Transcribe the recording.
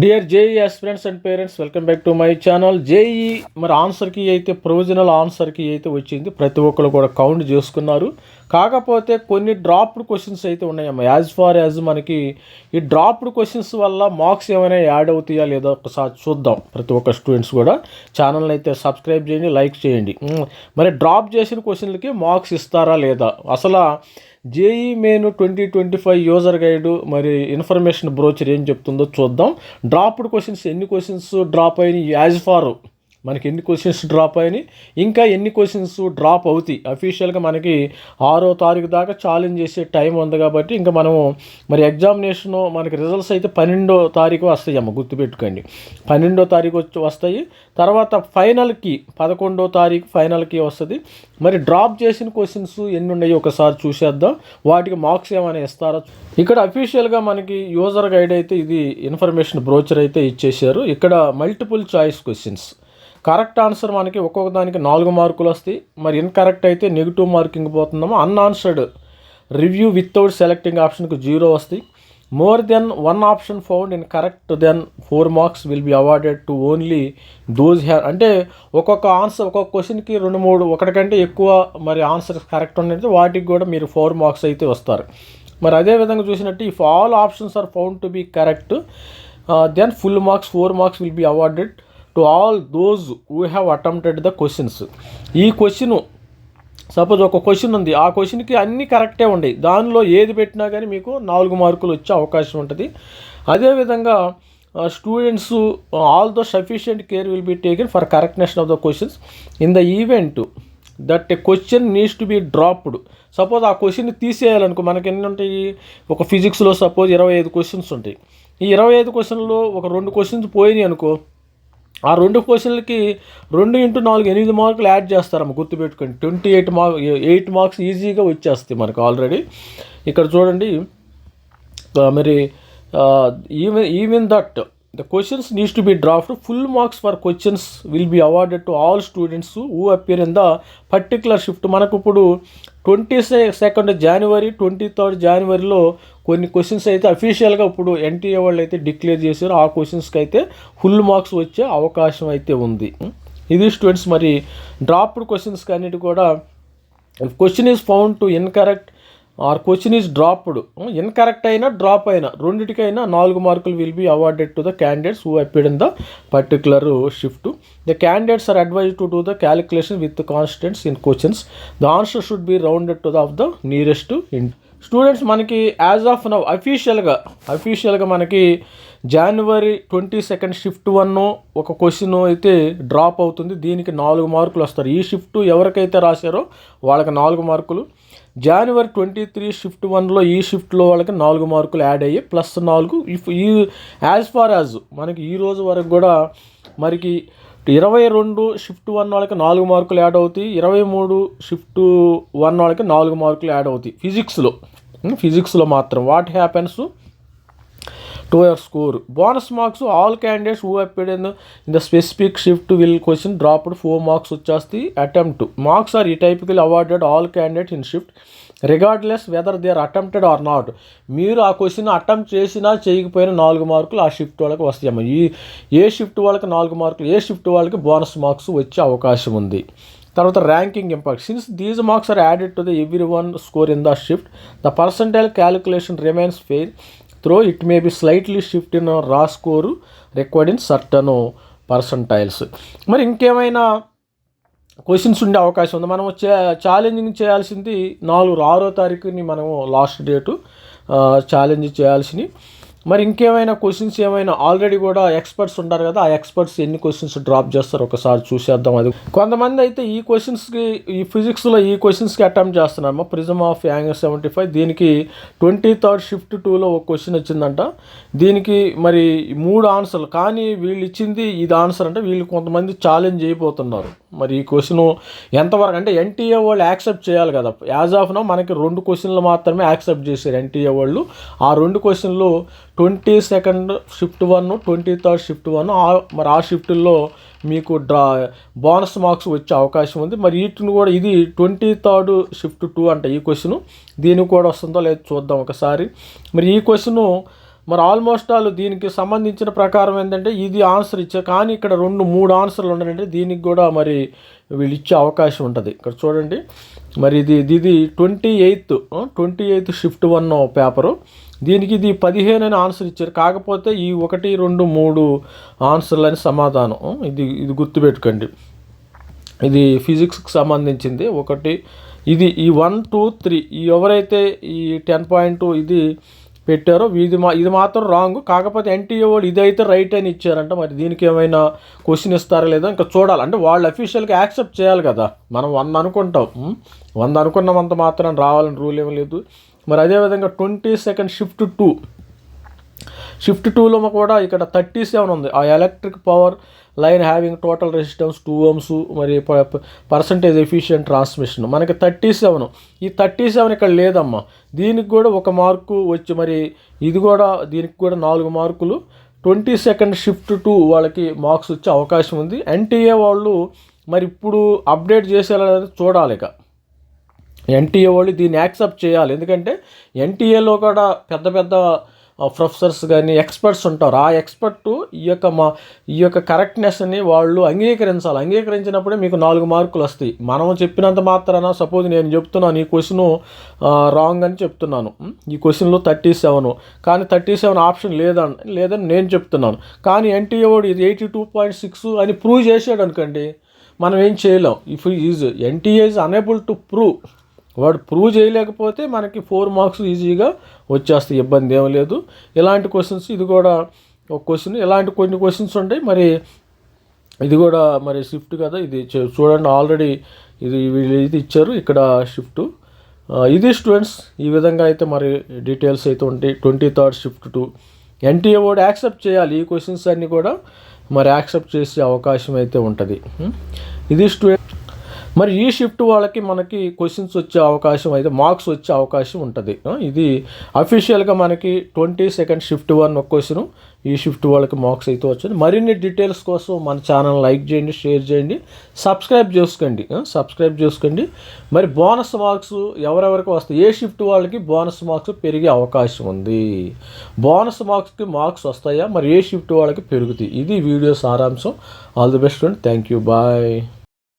Dear JEE aspirants and parents, welcome back to my channel. JEE మరి ఆన్సర్కి అయితే provisional ఆన్సర్కి అయితే వచ్చింది, ప్రతి ఒక్కరు కూడా కౌంట్ చేసుకున్నారు. కాకపోతే కొన్ని డ్రాప్డ్ క్వశ్చన్స్ అయితే ఉన్నాయమ్మా. యాజ్ ఫార్ యాజ్ మనకి ఈ డ్రాప్డ్ క్వశ్చన్స్ వల్ల మార్క్స్ ఏమైనా యాడ్ అవుతాయా లేదా ఒకసారి చూద్దాం. ప్రతి ఒక్క స్టూడెంట్స్ కూడా ఛానల్ని అయితే సబ్స్క్రైబ్ చేయండి, లైక్ చేయండి. మరి డ్రాప్ చేసిన క్వశ్చన్లకి మార్క్స్ ఇస్తారా లేదా, అసలు జేఈ మెయిన్ 2025 యూజర్ గైడు మరి ఇన్ఫర్మేషన్ బ్రోచర్ ఏం చెప్తుందో చూద్దాం. డ్రాప్డ్ క్వశ్చన్స్ ఎన్ని క్వశ్చన్స్ డ్రాప్ అయినాయి, యాజ్ ఫార్ మనకి ఎన్ని క్వశ్చన్స్ డ్రాప్ అయినాయి, ఇంకా ఎన్ని క్వశ్చన్స్ డ్రాప్ అవుతాయి. అఫీషియల్గా మనకి 6వ తారీఖు దాకా ఛాలెంజ్ చేసే టైం ఉంది కాబట్టి ఇంకా మనము మరి ఎగ్జామినేషను మనకి రిజల్ట్స్ అయితే 12వ తారీఖు వస్తాయి అమ్మ, గుర్తుపెట్టుకోండి. 12వ తారీఖు వస్తాయి. తర్వాత ఫైనల్కి 11వ తారీఖు ఫైనల్కి వస్తుంది. మరి డ్రాప్ చేసిన క్వశ్చన్స్ ఎన్ని ఉన్నాయో ఒకసారి చూసేద్దాం. వాటికి మార్క్స్ ఏమైనా ఇస్తారా. ఇక్కడ అఫీషియల్గా మనకి యూజర్ గైడ్ అయితే ఇది ఇన్ఫర్మేషన్ బ్రోచర్ అయితే ఇచ్చేసారు. ఇక్కడ multiple choice questions, correct answer మనకి ఒక్కొక్క దానికి 4 మార్కులు వస్తాయి. మరి ఇన్కరెక్ట్ అయితే నెగిటివ్ మార్కింగ్ పోతుందామో. అన్ఆన్సర్డ్ రివ్యూ వితౌట్ సెలెక్టింగ్ ఆప్షన్కి 0 వస్తాయి. More than 1 option found incorrect then 4 marks will be awarded to only those have. అంటే ఒక్కొక్క ఆన్సర్ ఒక్కొక్క క్వశ్చన్కి 2-3 ఒకటి కంటే ఎక్కువ మరి ఆన్సర్ కరెక్ట్ ఉన్నట్టు వాటికి కూడా మీరు 4 మార్క్స్ అయితే వస్తారు. మరి అదేవిధంగా చూసినట్టు if all options are found to be correct then full marks 4 marks will be awarded to all those who have attempted the questions. ఈ క్వశ్చన్ సపోజ్ ఒక క్వశ్చన్ ఉంది, ఆ క్వశ్చన్కి అన్నీ కరెక్టే ఉన్నాయి, దానిలో ఏది పెట్టినా కానీ మీకు 4 మార్కులు వచ్చే అవకాశం ఉంటుంది. అదేవిధంగా students all though sufficient care will be taken for correctness of the questions in the event that A question needs to be dropped. Suppose ఆ క్వశ్చన్ తీసేయాలనుకో, మనకి ఎన్ని ఉంటాయి, ఒక ఫిజిక్స్లో సపోజ్ 25 క్వశ్చన్స్ ఉంటాయి. ఈ 25 క్వశ్చన్లో ఒక 2 క్వశ్చన్స్ పోయినాయి అనుకో, ఆ 2 క్వశ్చన్లకి 2 × 4 8 మార్కులు యాడ్ చేస్తారమ్మ, గుర్తుపెట్టుకోండి. 8 మార్క్స్ ఈజీగా వచ్చేస్తాయి మనకు ఆల్రెడీ. ఇక్కడ చూడండి మరి even that the questions needs to be draft, full marks for questions will be awarded to all students who appear in the particular shift. మనకు ఇప్పుడు 22 జనవరి 23 జనవరిలో కొన్ని క్వశ్చన్స్ అయితే అఫీషియల్గా ఇప్పుడు ఎన్టీఏ వాళ్ళు అయితే డిక్లేర్ చేశారు. ఆ క్వశ్చన్స్కి అయితే ఫుల్ మార్క్స్ వచ్చే అవకాశం అయితే ఉంది. ఇది స్టూడెంట్స్ మరి డ్రాప్డ్ క్వశ్చన్స్కి అన్నిటి కూడా question is found to incorrect or question is dropped, incorrect అయినా డ్రాప్ అయినా రెండింటికైనా 4 మార్కులు will be awarded to the candidates who appeared in the particular shift. The candidates are advised to do the calculation with constants in questions. The answer should be rounded to the off the nearest in. Students మనకి as of now అఫీషియల్గా మనకి జనవరి 22 shift 1 ఒక question అయితే drop అవుతుంది. దీనికి 4 మార్కులు వస్తారు. ఈ షిఫ్ట్ ఎవరికైతే రాశారో వాళ్ళకి 4 మార్కులు. జనవరి 23 షిఫ్ట్ 1లో ఈ షిఫ్ట్లో వాళ్ళకి 4 మార్కులు యాడ్ అయ్యి +4. ఇఫ్ ఈ యాజ్ ఫార్ యాజ్ మనకి ఈ రోజు వరకు కూడా మనకి 22 షిఫ్ట్ 1 వాళ్ళకి 4 మార్కులు యాడ్ అవుతాయి. 23 షిఫ్ట్ 1 వాళ్ళకి 4 మార్కులు యాడ్ అవుతాయి ఫిజిక్స్లో మాత్రం. What happens to your score. Bonus marks all candidates who appeared in the specific shift will question dropped 4 marks వచ్చేస్తాయి. అటెంప్ట్ మార్క్స్ ఆర్ ఈ typical awarded all candidates in shift regardless whether they are attempted or not. మీరు ఆ question attempt చేసినా చేయకపోయినా 4 మార్కులు ఆ shift వాళ్ళకి వస్తాయమ్మా. ఏ shift వాళ్ళకి 4 మార్కులు, ఏ షిఫ్ట్ వాళ్ళకి బోనస్ మార్క్స్ వచ్చే అవకాశం ఉంది. తర్వాత ranking impact. Since these marks are added to the every one score in the shift, the percentile calculation remains fair though it may be slightly shift in raw score required in certain percentiles. మరి ఇంకేమైనా questions ఉండే అవకాశం ఉంది. మనం challenging చేయాల్సింది 6వ తారీఖుని మనము లాస్ట్ డేటు ఛాలెంజ్ చేయాల్సినవి. మరి ఇంకేమైనా క్వశ్చన్స్ ఏమైనా ఆల్రెడీ కూడా ఎక్స్పర్ట్స్ ఉంటారు కదా, ఆ ఎక్స్పర్ట్స్ ఎన్ని క్వశ్చన్స్ డ్రాప్ చేస్తారు ఒకసారి చూసేద్దాం. అది కొంతమంది అయితే ఈ క్వశ్చన్స్కి ఈ ఫిజిక్స్లో ఈ క్వశ్చన్స్కి అటెంప్ట్ చేస్తున్నారమ్మా. ప్రిజమ్ ఆఫ్ యాంగిల్ 75 దీనికి 23 షిఫ్ట్ 2లో ఒక క్వశ్చన్ వచ్చిందంట. దీనికి మరి 3 ఆన్సర్లు, కానీ వీళ్ళు ఇచ్చింది ఇది ఆన్సర్ అంటే వీళ్ళు కొంతమంది ఛాలెంజ్ అయిపోతున్నారు. మరి ఈ క్వశ్చన్ ఎంతవరకు అంటే ఎన్టీఏ వాళ్ళు యాక్సెప్ట్ చేయాలి కదా. యాజ్ ఆఫ్ నో మనకి 2 క్వశ్చన్లు మాత్రమే యాక్సెప్ట్ చేశారు ఎన్టీఏ వాళ్ళు. ఆ 2 క్వశ్చన్లు 22 షిఫ్ట్ 1, 23 షిఫ్ట్ 1. మరి ఆ షిఫ్ట్లో మీకు బోనస్ మార్క్స్ వచ్చే అవకాశం ఉంది. మరి వీటిని కూడా ఇది 23 షిఫ్ట్ 2 అంట ఈ క్వశ్చన్. దీనికి కూడా వస్తుందో లేదో చూద్దాం ఒకసారి. మరి ఈ క్వశ్చను మరి ఆల్మోస్ట్ ఆల్ దీనికి సంబంధించిన ప్రకారం ఏంటంటే ఇది ఆన్సర్ ఇచ్చా, కానీ ఇక్కడ 2-3 ఆన్సర్లు ఉన్నాయంటే దీనికి కూడా మరి వీళ్ళు ఇచ్చే అవకాశం ఉంటుంది. ఇక్కడ చూడండి, మరి ఇది 28th షిఫ్ట్ 1 పేపరు, దీనికి ఇది 15 అని ఆన్సర్ ఇచ్చారు. కాకపోతే ఈ 1, 2, 3 ఆన్సర్లు అని సమాధానం. ఇది గుర్తుపెట్టుకోండి, ఇది ఫిజిక్స్కి సంబంధించింది. ఇది ఈ 1, 2, 3 ఎవరైతే ఈ 10.2 ఇది పెట్టారో ఇది మాత్రం రాంగ్. కాకపోతే ఎన్టీఏ వాళ్ళు ఇదైతే రైట్ అని ఇచ్చారంట. మరి దీనికి ఏమైనా క్వశ్చన్ ఇస్తారా లేదా ఇంకా చూడాలి. అంటే వాళ్ళు అఫీషియల్గా యాక్సెప్ట్ చేయాలి కదా. మనం 100 అనుకుంటాం, 100 అనుకున్నంత మాత్రం రావాలని రూల్ ఏమీ లేదు. మరి అదేవిధంగా 22nd షిఫ్ట్ 2లో కూడా ఇక్కడ 37 ఉంది. ఆ electric power line having total resistance 2 ohms, మరి పర్సంటేజ్ ఎఫిషియెంట్ ట్రాన్స్మిషన్ మనకి 37. ఈ 37 ఇక్కడ లేదమ్మా. దీనికి కూడా 1 మార్కు వచ్చి, మరి ఇది కూడా దీనికి కూడా 4 మార్కులు. 22nd షిఫ్ట్ 2 వాళ్ళకి మార్క్స్ వచ్చే అవకాశం ఉంది. ఎన్టీఏ వాళ్ళు మరి ఇప్పుడు అప్డేట్ చేసేలా చూడాలి. ఇక ఎన్టీఏ వాళ్ళు దీన్ని యాక్సెప్ట్ చేయాలి. ఎందుకంటే ఎన్టీఏలో కూడా పెద్ద ప్రొఫెసర్స్ కానీ ఎక్స్పర్ట్స్ ఉంటారు. ఆ ఎక్స్పర్ట్ ఈ యొక్క కరెక్ట్నెస్ని వాళ్ళు అంగీకరించాలి. అంగీకరించినప్పుడే మీకు 4 మార్కులు వస్తాయి. మనం చెప్పినంత మాత్రాన సపోజ్ నేను చెప్తున్నాను ఈ క్వశ్చన్ రాంగ్ అని చెప్తున్నాను, ఈ క్వశ్చన్లో 37 కానీ 37 ఆప్షన్ లేదని నేను చెప్తున్నాను. కానీ ఎన్టీఏ వాడు ఇది 82.6 అని ప్రూవ్ చేసాడు అనుకోండి, మనం ఏం చేయలేం. If NTA is unable to prove, వాడు ప్రూవ్ చేయలేకపోతే మనకి 4 మార్క్స్ ఈజీగా వచ్చేస్తాయి, ఇబ్బంది ఏం లేదు. ఇలాంటి క్వశ్చన్స్ ఇది కూడా ఒక క్వశ్చన్, ఇలాంటి కొన్ని క్వశ్చన్స్ ఉంటాయి. మరి ఇది కూడా మరి షిఫ్ట్ కదా, ఇది చూడండి ఆల్రెడీ ఇది ఇచ్చారు ఇక్కడ షిఫ్ట్. ఇది స్టూడెంట్స్ ఈ విధంగా అయితే మరి డీటెయిల్స్ అయితే ఉంటాయి. 23rd షిఫ్ట్ 2 ఎన్టీఏ వాడు యాక్సెప్ట్ చేయాలి. ఈ క్వశ్చన్స్ అన్నీ కూడా మరి యాక్సెప్ట్ చేసే అవకాశం అయితే ఉంటుంది. ఇది స్టూడెంట్ మరి ఈ షిఫ్ట్ వాళ్ళకి మనకి క్వశ్చన్స్ వచ్చే అవకాశం అయితే మార్క్స్ వచ్చే అవకాశం ఉంటుంది. ఇది అఫీషియల్గా మనకి 22nd షిఫ్ట్ 1 ఒక క్వశ్చన్, ఈ షిఫ్ట్ వాళ్ళకి మార్క్స్ అయితే వచ్చింది. మరిన్ని డీటెయిల్స్ కోసం మన ఛానల్ లైక్ చేయండి, షేర్ చేయండి, సబ్స్క్రైబ్ చేసుకోండి. మరి బోనస్ మార్క్స్ ఎవరెవరికి వస్తాయి, ఏ షిఫ్ట్ వాళ్ళకి బోనస్ మార్క్స్ పెరిగే అవకాశం ఉంది, బోనస్ మార్క్స్కి మార్క్స్ వస్తాయా, మరి ఏ షిఫ్ట్ వాళ్ళకి పెరుగుతాయి, ఇది వీడియో సారాంశం. All the best and thank you, bye.